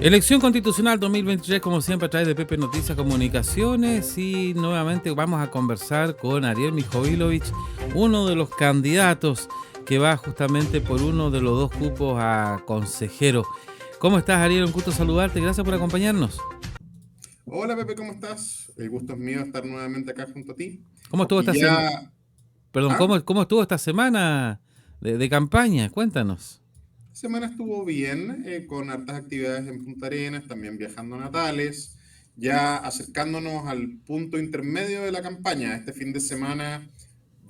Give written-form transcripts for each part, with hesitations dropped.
Elección Constitucional 2023, como siempre, a través de Pepe Noticias Comunicaciones. Y nuevamente vamos a conversar con Ariel Mijoilovich, uno de los candidatos que va justamente por uno de los dos cupos a consejero. ¿Cómo estás, Ariel? Un gusto saludarte. Gracias por acompañarnos. Hola Pepe, ¿cómo estás? El gusto es mío estar nuevamente acá junto a ti. ¿Cómo estuvo esta Y semana? ya, Perdón, ¿ah? ¿cómo estuvo esta semana de campaña? Cuéntanos. La semana estuvo bien, con hartas actividades en Punta Arenas, también viajando a Natales, ya acercándonos al punto intermedio de la campaña. Este fin de semana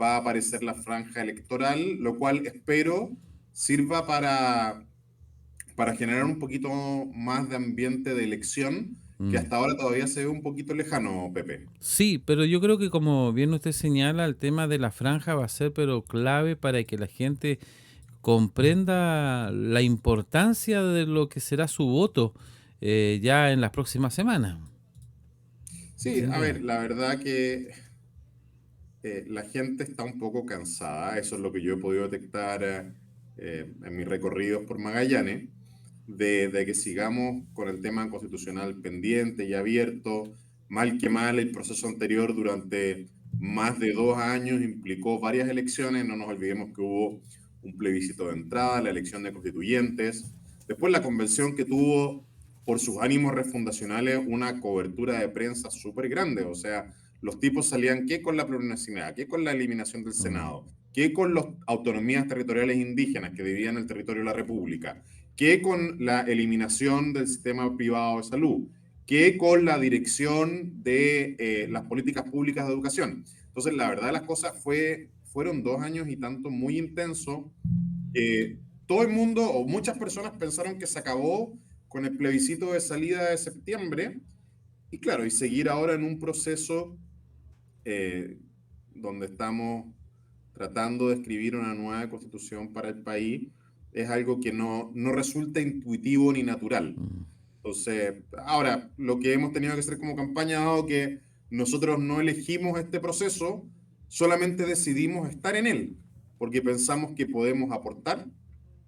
va a aparecer la franja electoral, lo cual espero sirva para generar un poquito más de ambiente de elección, que Mm. hasta ahora todavía se ve un poquito lejano, Pepe. Sí, pero yo creo que como bien usted señala, el tema de la franja va a ser pero clave para que la gente comprenda la importancia de lo que será su voto ya en las próximas semanas, Sí, sin a duda. ver, la verdad que la gente está un poco cansada, eso es lo que yo he podido detectar en mis recorridos por Magallanes, de que sigamos con el tema constitucional pendiente y abierto. Mal que mal, el proceso anterior durante más de 2 años implicó varias elecciones, no nos olvidemos que hubo un plebiscito de entrada, la elección de constituyentes, después la convención que tuvo por sus ánimos refundacionales una cobertura de prensa súper grande, o sea, los tipos salían ¿qué con la plurinacionalidad? ¿Qué con la eliminación del Mm. Senado? ¿Qué con las autonomías territoriales indígenas que dividían el territorio de la República? ¿Qué con la eliminación del sistema privado de salud? ¿Qué con la dirección de las políticas públicas de educación? Entonces, la verdad de las cosas fueron 2 años y tanto muy intensos. Todo el mundo o muchas personas pensaron que se acabó con el plebiscito de salida de septiembre y claro, y seguir ahora en un proceso eh, donde estamos tratando de escribir una nueva constitución para el país, es algo que no resulta intuitivo ni natural. Mm. Entonces, ahora, lo que hemos tenido que hacer como campaña, dado que nosotros no elegimos este proceso, solamente decidimos estar en él, porque pensamos que podemos aportar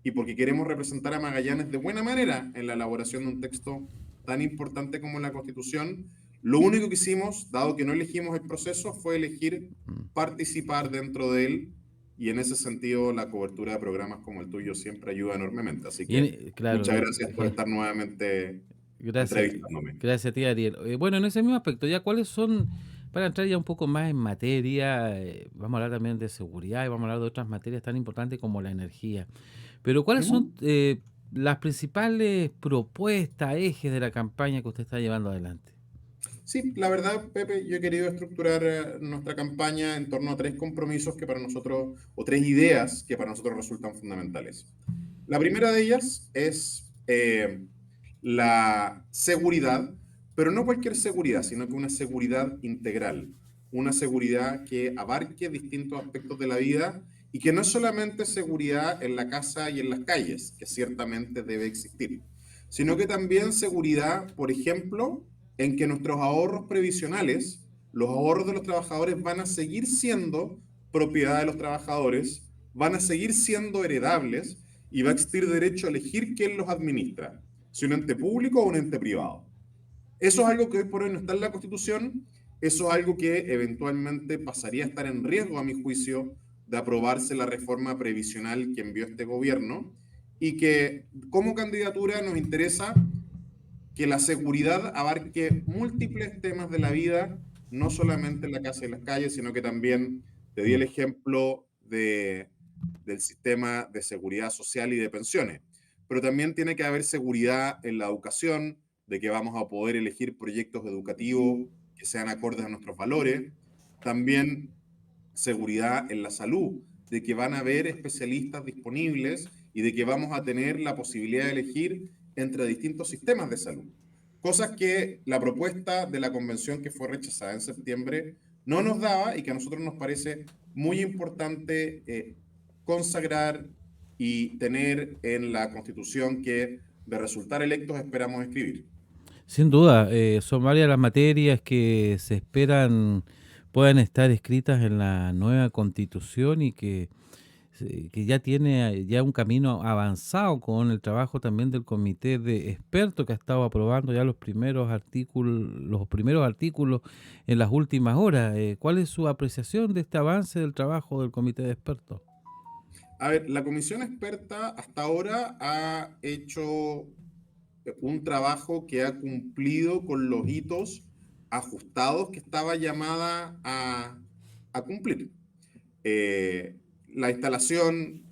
y porque queremos representar a Magallanes de buena manera en la elaboración de un texto tan importante como la Constitución. Lo único que hicimos, dado que no elegimos el proceso, fue elegir Mm. participar dentro de él y en ese sentido la cobertura de programas como el tuyo siempre ayuda enormemente. Así Y que claro, muchas gracias por estar nuevamente gracias, entrevistándome. gracias a ti, Ariel. Bueno, en ese mismo aspecto, ya cuáles son, para entrar ya un poco más en materia, vamos a hablar también de seguridad y vamos a hablar de otras materias tan importantes como la energía. Pero ¿cuáles son Ujú. las principales propuestas, ejes de la campaña que usted está llevando adelante? Sí, la verdad, Pepe, yo he querido estructurar nuestra campaña en torno a tres compromisos que para nosotros, o tres ideas que para nosotros resultan fundamentales. La primera de ellas es la seguridad, pero no cualquier seguridad, sino que una seguridad integral, una seguridad que abarque distintos aspectos de la vida y que no es solamente seguridad en la casa y en las calles, que ciertamente debe existir, sino que también seguridad, por ejemplo, en que nuestros ahorros previsionales, los ahorros de los trabajadores van a seguir siendo propiedad de los trabajadores, van a seguir siendo heredables y va a existir derecho a elegir quién los administra, si un ente público o un ente privado. Eso es algo que hoy por hoy no está en la Constitución, eso es algo que eventualmente pasaría a estar en riesgo, a mi juicio, de aprobarse la reforma previsional que envió este gobierno y que como candidatura nos interesa que la seguridad abarque múltiples temas de la vida, no solamente en la casa y las calles, sino que también te di el Mm. ejemplo del sistema de seguridad social y de pensiones. Pero también tiene que haber seguridad en la educación, de que vamos a poder elegir proyectos educativos que sean acordes a nuestros valores. También seguridad en la salud, de que van a haber especialistas disponibles y de que vamos a tener la posibilidad de elegir entre distintos sistemas de salud. Cosas que la propuesta de la convención que fue rechazada en septiembre no nos daba y que a nosotros nos parece muy importante consagrar y tener en la constitución que de resultar electos esperamos escribir. Sin duda, son varias las materias que se esperan puedan estar escritas en la nueva constitución y que sí, que ya tiene ya un camino avanzado con el trabajo también del comité de expertos que ha estado aprobando ya los primeros artículos en las últimas horas. ¿Cuál es su apreciación de este avance del trabajo del comité de expertos? A ver, la comisión experta hasta ahora ha hecho un trabajo que ha cumplido con los hitos ajustados que estaba llamada a cumplir. La instalación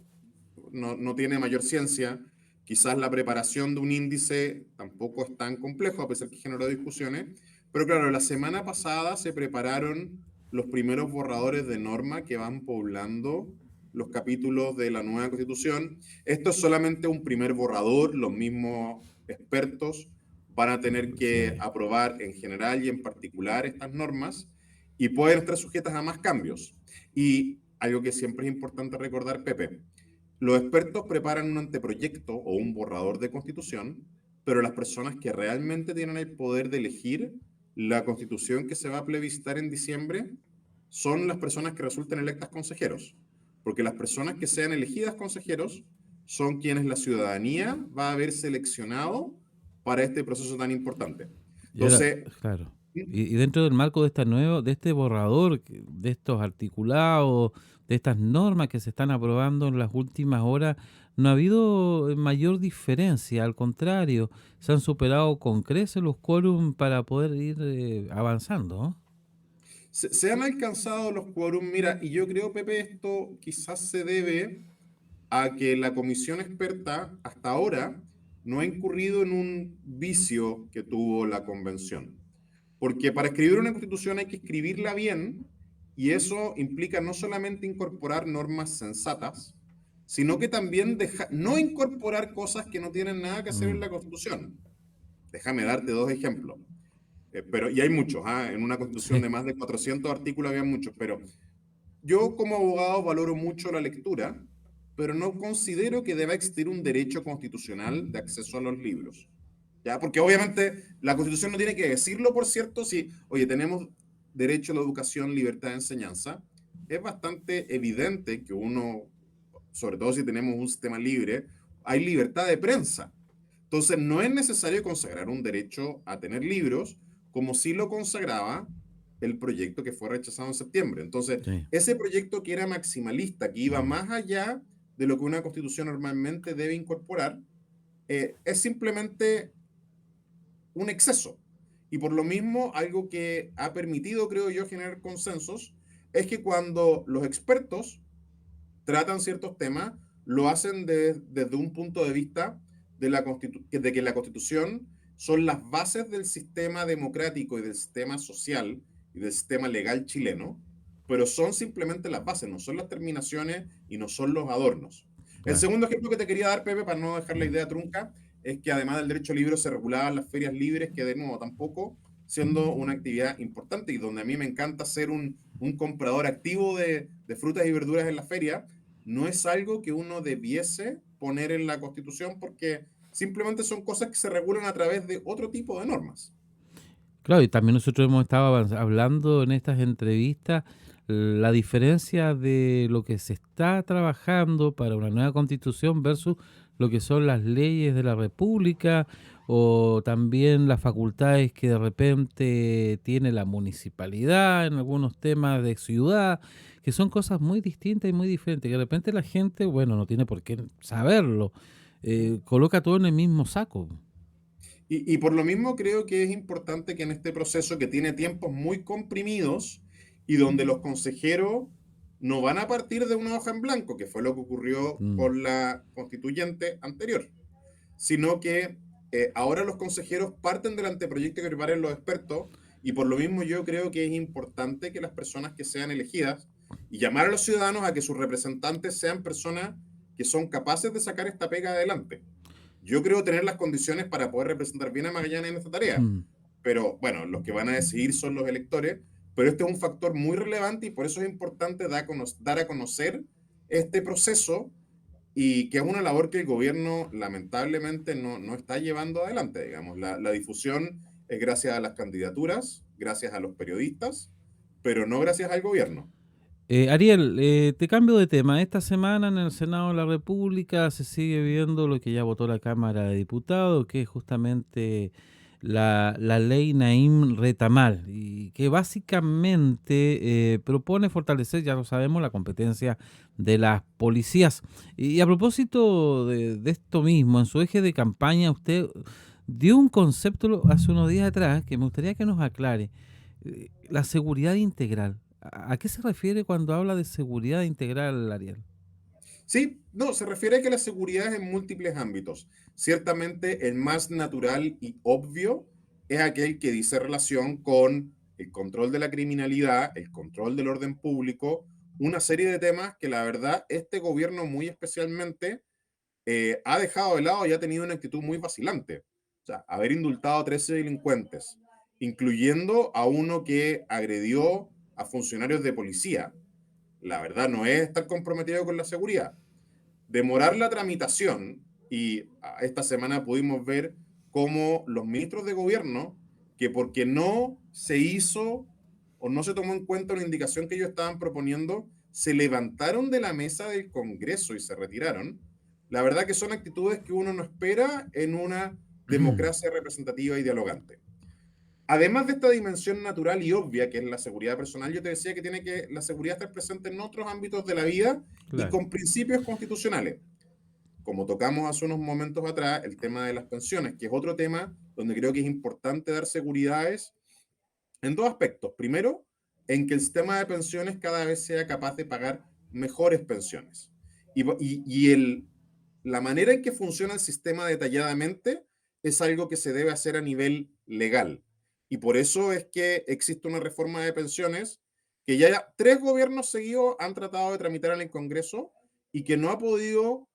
no tiene mayor ciencia, quizás la preparación de un índice tampoco es tan complejo, a pesar que generó discusiones, pero claro, la semana pasada se prepararon los primeros borradores de norma que van poblando los capítulos de la nueva constitución. Esto es solamente un primer borrador, los mismos expertos van a tener que Sí, aprobar en general y en particular estas normas y pueden estar sujetas a más cambios. Y algo que siempre es importante recordar, Pepe, los expertos preparan un anteproyecto o un borrador de constitución, pero las personas que realmente tienen el poder de elegir la constitución que se va a plebiscitar en diciembre son las personas que resulten electas consejeros, porque las personas que sean elegidas consejeros son quienes la ciudadanía va a haber seleccionado para este proceso tan importante. y ahora, Entonces, claro. Y dentro del marco de de este borrador, de estos articulados, de estas normas que se están aprobando en las últimas horas, no ha habido mayor diferencia, al contrario, se han superado con creces los quórum para poder ir avanzando, ¿no? se han alcanzado los quórum, mira, y yo creo, Pepe, esto quizás se debe a que la comisión experta hasta ahora no ha incurrido en un vicio que tuvo la convención. Porque para escribir una constitución hay que escribirla bien y eso implica no solamente incorporar normas sensatas, sino que también no incorporar cosas que no tienen nada que hacer en Mm, la constitución. Déjame darte dos ejemplos. Y hay muchos, ¿ah? En una constitución sí, de más de 400 artículos había muchos, pero yo como abogado valoro mucho la lectura, pero no considero que deba existir un derecho constitucional de acceso a los libros. ¿Ya? Porque obviamente la Constitución no tiene que decirlo, por cierto, si, oye, tenemos derecho a la educación, libertad de enseñanza, es bastante evidente que uno, sobre todo si tenemos un sistema libre, hay libertad de prensa. Entonces, no es necesario consagrar un derecho a tener libros, como sí lo consagraba el proyecto que fue rechazado en septiembre. Entonces, sí. ese proyecto que era maximalista, que iba Mm. más allá de lo que una constitución normalmente debe incorporar, es simplemente un exceso. Y por lo mismo, algo que ha permitido, creo yo, generar consensos, es que cuando los expertos tratan ciertos temas, lo hacen desde un punto de vista de que la Constitución son las bases del sistema democrático y del sistema social y del sistema legal chileno, pero son simplemente las bases, no son las terminaciones y no son los adornos. El Claro. segundo ejemplo que te quería dar, Pepe, para no dejar la Mm. idea trunca, es que además del derecho libre se regulaban las ferias libres, que de nuevo tampoco siendo una actividad importante y donde a mí me encanta ser un comprador activo de frutas y verduras en la feria, no es algo que uno debiese poner en la Constitución porque simplemente son cosas que se regulan a través de otro tipo de normas. Claro, y también nosotros hemos estado hablando en estas entrevistas la diferencia de lo que se está trabajando para una nueva constitución versus lo que son las leyes de la República o también las facultades que de repente tiene la municipalidad en algunos temas de ciudad, que son cosas muy distintas y muy diferentes, que de repente la gente, bueno, no tiene por qué saberlo, coloca todo en el mismo saco. Y por lo mismo creo que es importante que en este proceso que tiene tiempos muy comprimidos y donde los consejeros no van a partir de una hoja en blanco, que fue lo que ocurrió Mm, con la constituyente anterior, sino que ahora los consejeros parten del anteproyecto que preparen los expertos y por lo mismo yo creo que es importante que las personas que sean elegidas y llamar a los ciudadanos a que sus representantes sean personas que son capaces de sacar esta pega adelante. Yo creo tener las condiciones para poder representar bien a Magallanes en esta tarea, mm. pero bueno, los que van a decidir son los electores, pero este es un factor muy relevante y por eso es importante dar a conocer este proceso y que es una labor que el gobierno lamentablemente no está llevando adelante, digamos. La difusión es gracias a las candidaturas, gracias a los periodistas, pero no gracias al gobierno. Ariel, te cambio de tema. Esta semana en el Senado de la República se sigue viendo lo que ya votó la Cámara de Diputados, que es justamente la ley Naim Retamal, y que básicamente propone fortalecer, ya lo sabemos, la competencia de las policías. Y a propósito de esto mismo, en su eje de campaña, usted dio un concepto hace unos días atrás que me gustaría que nos aclare. La seguridad integral. ¿A qué se refiere cuando habla de seguridad integral, Ariel? Sí, no, se refiere a que la seguridad es en múltiples ámbitos. Ciertamente el más natural y obvio es aquel que dice relación con el control de la criminalidad, el control del orden público, una serie de temas que la verdad este gobierno muy especialmente ha dejado de lado y ha tenido una actitud muy vacilante. O sea, haber indultado a 13 delincuentes, incluyendo a uno que agredió a funcionarios de policía, la verdad no es estar comprometido con la seguridad. Demorar la tramitación, y esta semana pudimos ver cómo los ministros de gobierno, que porque no se hizo o no se tomó en cuenta una indicación que ellos estaban proponiendo, se levantaron de la mesa del Congreso y se retiraron. La verdad que son actitudes que uno no espera en una democracia representativa y dialogante. Además de esta dimensión natural y obvia que es la seguridad personal, yo te decía que tiene que la seguridad estar presente en otros ámbitos de la vida y Claro. con principios constitucionales. Como tocamos hace unos momentos atrás, el tema de las pensiones, que es otro tema donde creo que es importante dar seguridades en dos aspectos. Primero, en que el sistema de pensiones cada vez sea capaz de pagar mejores pensiones. La manera en que funciona el sistema detalladamente es algo que se debe hacer a nivel legal. Y por eso es que existe una reforma de pensiones que ya tres gobiernos seguidos han tratado de tramitar en el Congreso y que no ha podido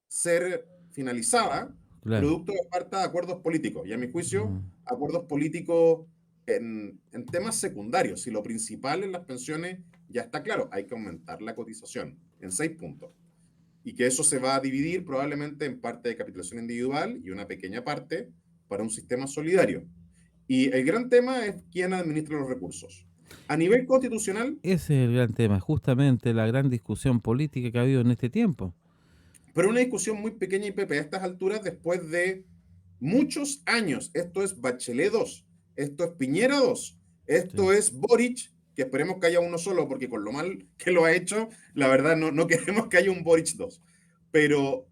ser finalizada Claro. producto de falta de acuerdos políticos. Y a mi juicio, Mm. acuerdos políticos en temas secundarios. Si lo principal en las pensiones ya está claro, hay que aumentar la cotización en 6 puntos. Y que eso se va a dividir probablemente en parte de capitalización individual y una pequeña parte para un sistema solidario. Y el gran tema es quién administra los recursos. A nivel constitucional, Ese es el gran tema, justamente la gran discusión política que ha habido en este tiempo. pero una discusión muy pequeña y Pepe, a estas alturas, después de muchos años, esto es Bachelet 2, esto es Piñera 2, Sí. esto es Boric, que esperemos que haya uno solo, porque con lo mal que lo ha hecho, la verdad no queremos que haya un Boric 2. Pero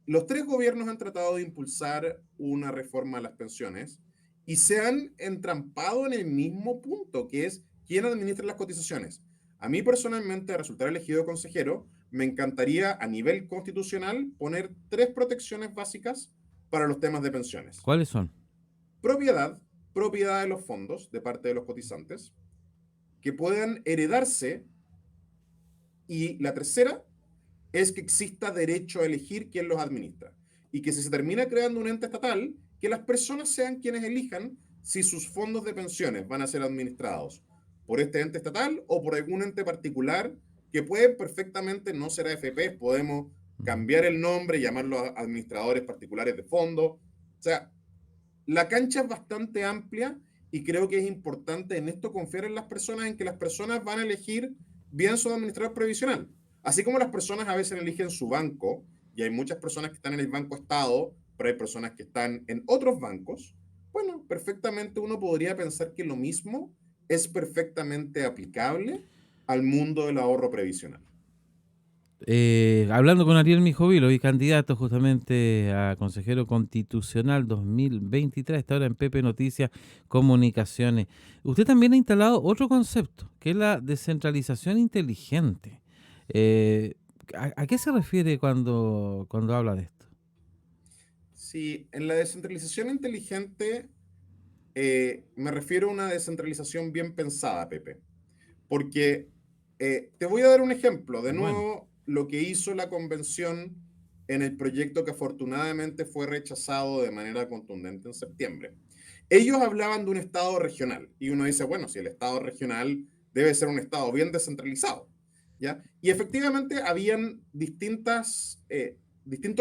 los tres gobiernos han tratado de impulsar una reforma a las pensiones y se han entrampado en el mismo punto, que es quién administra las cotizaciones. A mí personalmente, al resultar elegido consejero, me encantaría a nivel constitucional poner tres protecciones básicas para los temas de pensiones. ¿Cuáles son? Propiedad, propiedad de los fondos de parte de los cotizantes, que puedan heredarse. Y la tercera es que exista derecho a elegir quién los administra. Y que si se termina creando un ente estatal, que las personas sean quienes elijan si sus fondos de pensiones van a ser administrados por este ente estatal o por algún ente particular que puede perfectamente no ser AFP, podemos Ujú. cambiar el nombre, llamarlos administradores particulares de fondos. O sea, la cancha es bastante amplia y creo que es importante en esto confiar en las personas, en que las personas van a elegir bien su administrador previsional. Así como las personas a veces eligen su banco, y hay muchas personas que están en el Banco Estado, pero hay personas que están en otros bancos, bueno, perfectamente uno podría pensar que lo mismo es perfectamente aplicable al mundo del ahorro previsional. Hablando con Ariel Mijovilo y candidato justamente a consejero constitucional 2023, está ahora en Pepe Noticias Comunicaciones. Usted también ha instalado otro concepto, que es la descentralización inteligente. Eh, ¿A qué se refiere cuando habla de esto? Sí, en la descentralización inteligente me refiero a una descentralización bien pensada, Pepe. Porque te voy a dar un ejemplo. De Bueno, nuevo, lo que hizo la convención en el proyecto que afortunadamente fue rechazado de manera contundente en septiembre. Ellos hablaban de un Estado regional y uno dice, bueno, si el Estado regional debe ser un Estado bien descentralizado, ¿ya? Y efectivamente habían distintos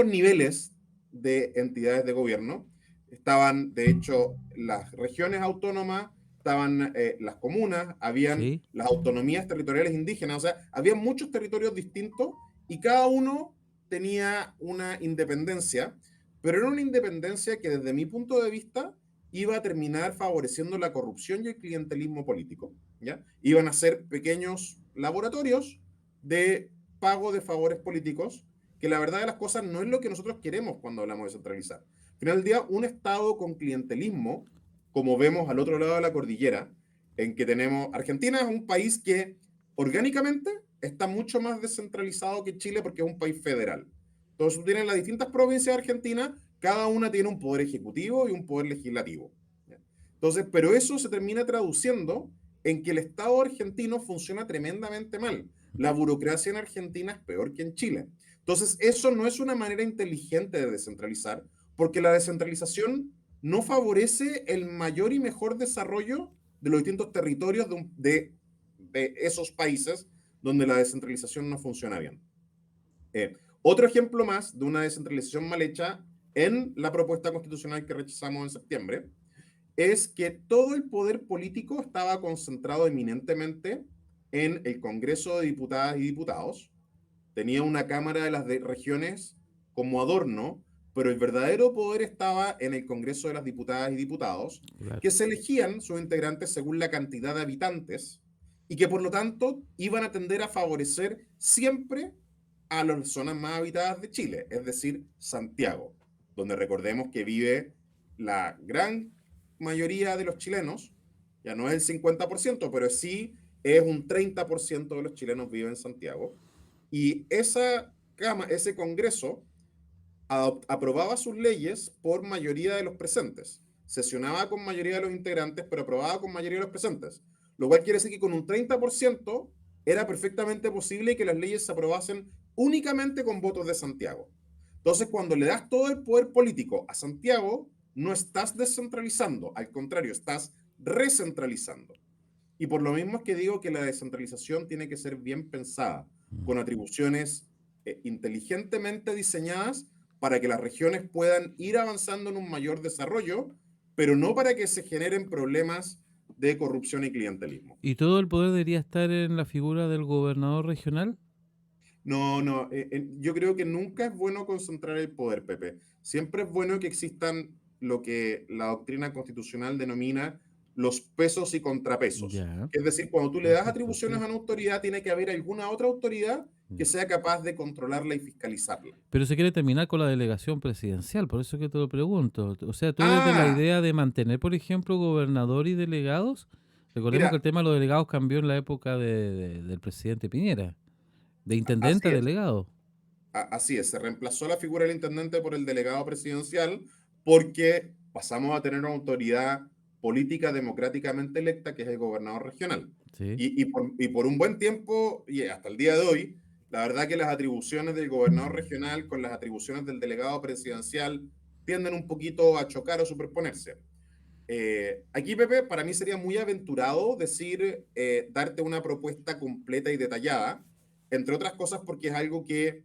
niveles de entidades de gobierno. Estaban, de hecho, las regiones autónomas estaban las comunas, habían Sí, las autonomías territoriales indígenas, o sea, había muchos territorios distintos y cada uno tenía una independencia, pero era una independencia que desde mi punto de vista iba a terminar favoreciendo la corrupción y el clientelismo político, ¿ya? Iban a ser pequeños laboratorios de pago de favores políticos, que la verdad de las cosas no es lo que nosotros queremos cuando hablamos de centralizar. Al final del día, un Estado con clientelismo, como vemos al otro lado de la cordillera, en que tenemos, Argentina es un país que orgánicamente está mucho más descentralizado que Chile porque es un país federal. Entonces, tienen las distintas provincias de Argentina, cada una tiene un poder ejecutivo y un poder legislativo. Entonces, pero eso se termina traduciendo en que el Estado argentino funciona tremendamente mal. La burocracia en Argentina es peor que en Chile. Entonces, eso no es una manera inteligente de descentralizar, porque la descentralización no favorece el mayor y mejor desarrollo de los distintos territorios de esos países donde la descentralización no funciona bien. Otro ejemplo más de una descentralización mal hecha en la propuesta constitucional que rechazamos en septiembre es que todo el poder político estaba concentrado eminentemente en el Congreso de Diputadas y Diputados. Tenía una Cámara de las Regiones como adorno, pero el verdadero poder estaba en el Congreso de las Diputadas y Diputados, claro. que se elegían sus integrantes según la cantidad de habitantes y que por lo tanto iban a tender a favorecer siempre a las zonas más habitadas de Chile, es decir, Santiago, donde recordemos que vive la gran mayoría de los chilenos, ya no es el 50%, pero sí es un 30% de los chilenos viven en Santiago. Y ese Congreso aprobaba sus leyes por mayoría de los presentes. Sesionaba con mayoría de los integrantes, pero aprobaba con mayoría de los presentes. Lo cual quiere decir que con un 30% era perfectamente posible que las leyes se aprobasen únicamente con votos de Santiago. Entonces, cuando le das todo el poder político a Santiago, no estás descentralizando, al contrario, estás recentralizando. Y por lo mismo es que digo que la descentralización tiene que ser bien pensada, Mm. con atribuciones inteligentemente diseñadas para que las regiones puedan ir avanzando en un mayor desarrollo, pero no para que se generen problemas de corrupción y clientelismo. ¿Y todo el poder debería estar en la figura del gobernador regional? No, no, yo creo que nunca es bueno concentrar el poder, Pepe. Siempre es bueno que existan lo que la doctrina constitucional denomina los pesos y contrapesos. Ya, Es decir, cuando tú le das perfecto, atribuciones sí. a una autoridad, tiene que haber alguna otra autoridad que Ya. sea capaz de controlarla y fiscalizarla. Pero se quiere terminar con la delegación presidencial, por eso que te lo pregunto. O sea, ¿tú eres de la Ah, idea de mantener, por ejemplo, gobernador y delegados? Recordemos que el mira, tema de los delegados cambió en la época del presidente Piñera, de intendente así a es. delegado. Así es, se reemplazó la figura del intendente por el delegado presidencial porque pasamos a tener una autoridad política democráticamente electa que es el gobernador regional. Sí. Y por un buen tiempo, y hasta el día de hoy, la verdad que las atribuciones del gobernador regional con las atribuciones del delegado presidencial tienden un poquito a chocar o superponerse. Aquí, Pepe, para mí sería muy aventurado decir, darte una propuesta completa y detallada, entre otras cosas porque es algo que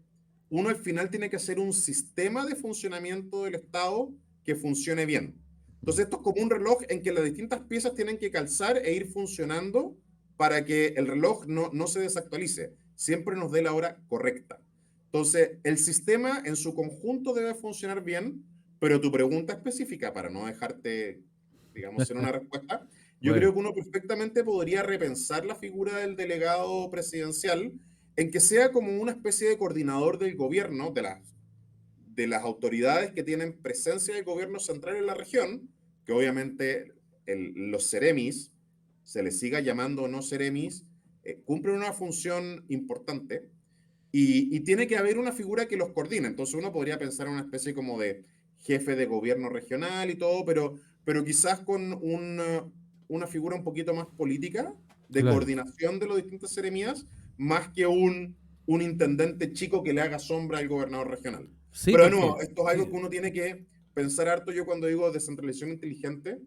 uno al final tiene que hacer un sistema de funcionamiento del Estado que funcione bien. Entonces, esto es como un reloj en que las distintas piezas tienen que calzar e ir funcionando para que el reloj no se desactualice, siempre nos dé la hora correcta. Entonces, el sistema en su conjunto debe funcionar bien, pero tu pregunta específica, para no dejarte digamos, en una respuesta, yo Bueno, creo que uno perfectamente podría repensar la figura del delegado presidencial en que sea como una especie de coordinador del gobierno, de las autoridades que tienen presencia del gobierno central en la región, que obviamente los ceremis, se les siga llamando no ceremis, cumplen una función importante y tiene que haber una figura que los coordine. Entonces uno podría pensar en una especie como de jefe de gobierno regional y todo, pero quizás con una figura un poquito más política de claro. coordinación de los distintas seremías, más que un intendente chico que le haga sombra al gobernador regional. Sí, Pero de porque nuevo, esto es algo sí, que uno tiene que pensar harto. Yo cuando digo descentralización inteligente,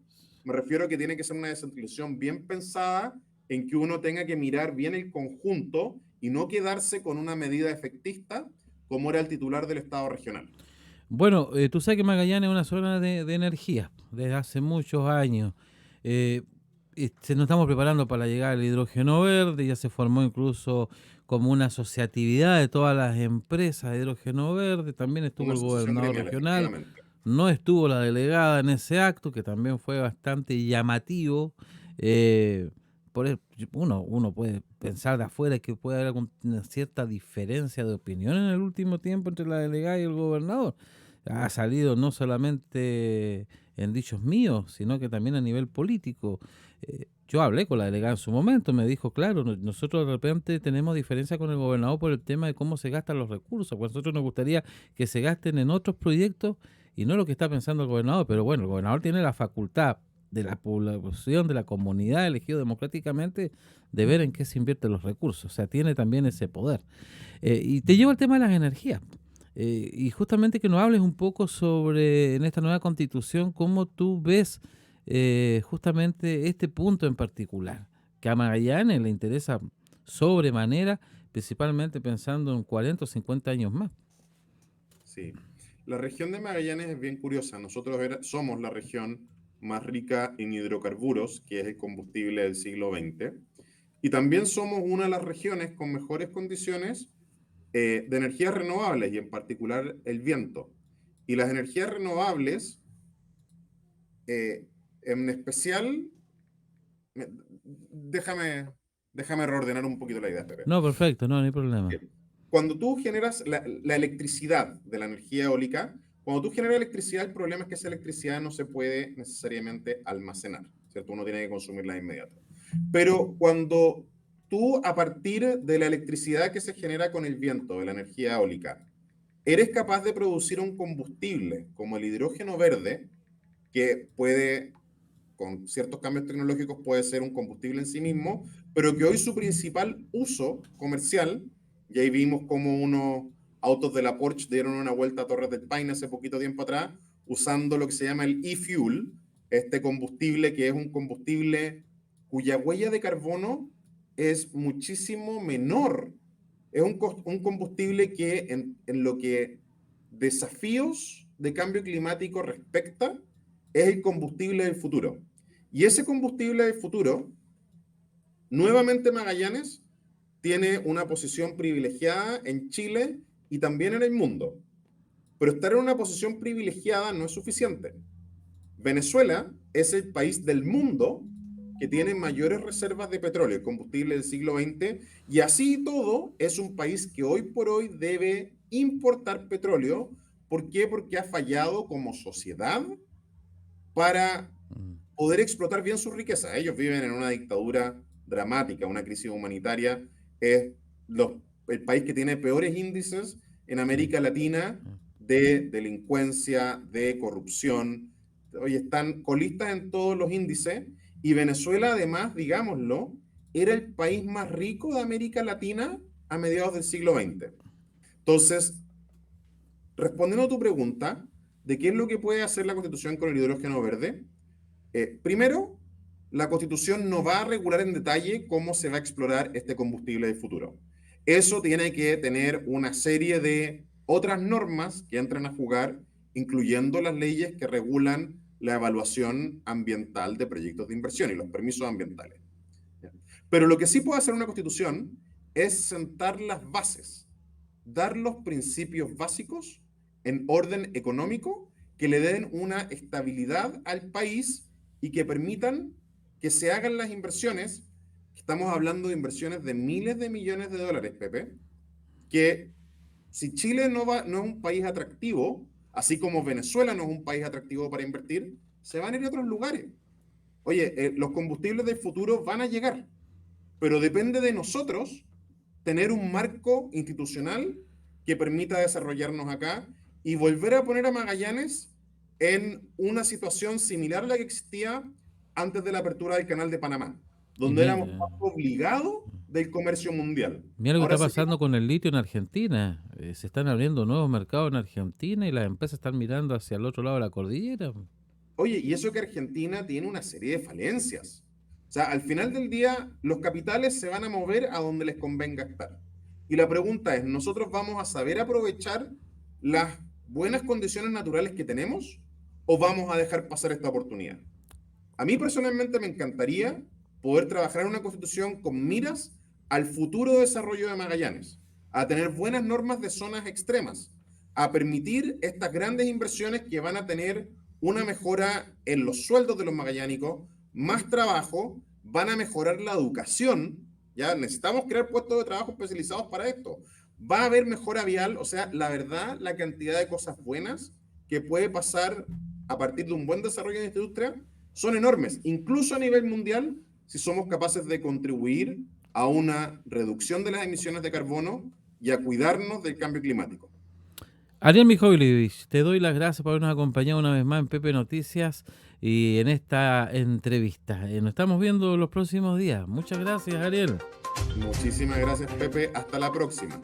me refiero a que tiene que ser una descentralización bien pensada en que uno tenga que mirar bien el conjunto y no quedarse con una medida efectista como era el titular del Estado regional. bueno, tú sabes que Magallanes es una zona de energía desde hace muchos años. Eh, nos estamos preparando para la llegada del hidrógeno verde, ya se formó incluso como una asociatividad de todas las empresas de hidrógeno verde, también estuvo Una el asociación gobernador gremial, regional, efectivamente. no estuvo la delegada en ese acto, que también fue bastante llamativo. eh, uno puede pensar de afuera que puede haber una cierta diferencia de opinión en el último tiempo entre la delegada y el gobernador. Ha salido no solamente en dichos míos, sino que también a nivel político. Yo hablé con la delegada en su momento, me dijo, claro, nosotros de repente tenemos diferencia con el gobernador por el tema de cómo se gastan los recursos, pues a nosotros nos gustaría que se gasten en otros proyectos y no lo que está pensando el gobernador, pero bueno, el gobernador tiene la facultad de la población, de la comunidad elegido democráticamente, de ver en qué se invierten los recursos, o sea, tiene también ese poder. Y te llevo al tema de las energías. Y justamente que nos hables un poco sobre, en esta nueva constitución, cómo tú ves justamente este punto en particular, que a Magallanes le interesa sobremanera, principalmente pensando en 40 o 50 años más. Sí. La región de Magallanes es bien curiosa. Nosotros somos la región más rica en hidrocarburos, que es el combustible del siglo XX, y también somos una de las regiones con mejores condiciones de energías renovables, y en particular el viento. Y las energías renovables, en especial, me- déjame, déjame reordenar un poquito la idea, Pepe. No, perfecto, no hay problema. Cuando tú generas la electricidad de la energía eólica, cuando tú generas electricidad, el problema es que esa electricidad no se puede necesariamente almacenar, ¿cierto? Uno tiene que consumirla de inmediato. Pero cuando tú, a partir de la electricidad que se genera con el viento, de la energía eólica, eres capaz de producir un combustible como el hidrógeno verde, que puede, con ciertos cambios tecnológicos, puede ser un combustible en sí mismo, pero que hoy su principal uso comercial, y ahí vimos como unos autos de la Porsche dieron una vuelta a Torres del Paine hace poquito tiempo atrás, usando lo que se llama el e-fuel, este combustible que es un combustible cuya huella de carbono es muchísimo menor. Es un combustible que en lo que desafíos de cambio climático respecta, es el combustible del futuro. Y ese combustible del futuro, nuevamente Magallanes, tiene una posición privilegiada en Chile y también en el mundo. Pero estar en una posición privilegiada no es suficiente. Venezuela es el país del mundo que tiene mayores reservas de petróleo, combustible del siglo XX, y así todo es un país que hoy por hoy debe importar petróleo. ¿Por qué? Porque ha fallado como sociedad para Mm. poder explotar bien su riqueza. Ellos viven en una dictadura dramática, una crisis humanitaria. Es los, el país que tiene peores índices en Sí. América Latina de delincuencia, de corrupción. Hoy están colistas en todos los índices, y Venezuela, además, digámoslo, era el país más rico de América Latina a mediados del siglo XX. Entonces, respondiendo a tu pregunta de qué es lo que puede hacer la Constitución con el hidrógeno verde, primero, la Constitución no va a regular en detalle cómo se va a explorar este combustible del futuro. Eso tiene que tener una serie de otras normas que entran a jugar, incluyendo las leyes que regulan la evaluación ambiental de proyectos de inversión y los permisos ambientales. Pero lo que sí puede hacer una Constitución es sentar las bases, dar los principios básicos en orden económico que le den una estabilidad al país y que permitan que se hagan las inversiones. Estamos hablando de inversiones de miles de millones de dólares, Pepe, que si Chile no es un país atractivo, así como Venezuela no es un país atractivo para invertir, se van a ir a otros lugares. Oye, los combustibles del futuro van a llegar, pero depende de nosotros tener un marco institucional que permita desarrollarnos acá y volver a poner a Magallanes en una situación similar a la que existía antes de la apertura del canal de Panamá, Y donde éramos mira, parte obligado del comercio mundial. mira lo que Ahora está se pasando con el litio en Argentina. Se están abriendo nuevos mercados en Argentina y las empresas están mirando hacia el otro lado de la cordillera. Oye, y eso que Argentina tiene una serie de falencias. O sea, al final del día, los capitales se van a mover a donde les convenga estar. Y la pregunta es, ¿nosotros vamos a saber aprovechar las buenas condiciones naturales que tenemos o vamos a dejar pasar esta oportunidad? A mí personalmente me encantaría poder trabajar en una constitución con miras al futuro desarrollo de Magallanes, a tener buenas normas de zonas extremas, a permitir estas grandes inversiones que van a tener una mejora en los sueldos de los magallánicos, más trabajo, van a mejorar la educación, ya necesitamos crear puestos de trabajo especializados para esto, va a haber mejora vial, o sea, la verdad, la cantidad de cosas buenas que puede pasar a partir de un buen desarrollo de esta industria son enormes, incluso a nivel mundial, si somos capaces de contribuir a una reducción de las emisiones de carbono y a cuidarnos del cambio climático. Ariel Mijovich, te doy las gracias por habernos acompañado una vez más en Pepe Noticias y en esta entrevista. Nos estamos viendo los próximos días. Muchas gracias, Ariel. Muchísimas gracias, Pepe. Hasta la próxima.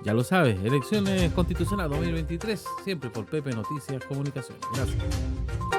Ya lo sabes, elecciones constitucionales 2023, siempre por Pepe Noticias Comunicaciones. Gracias.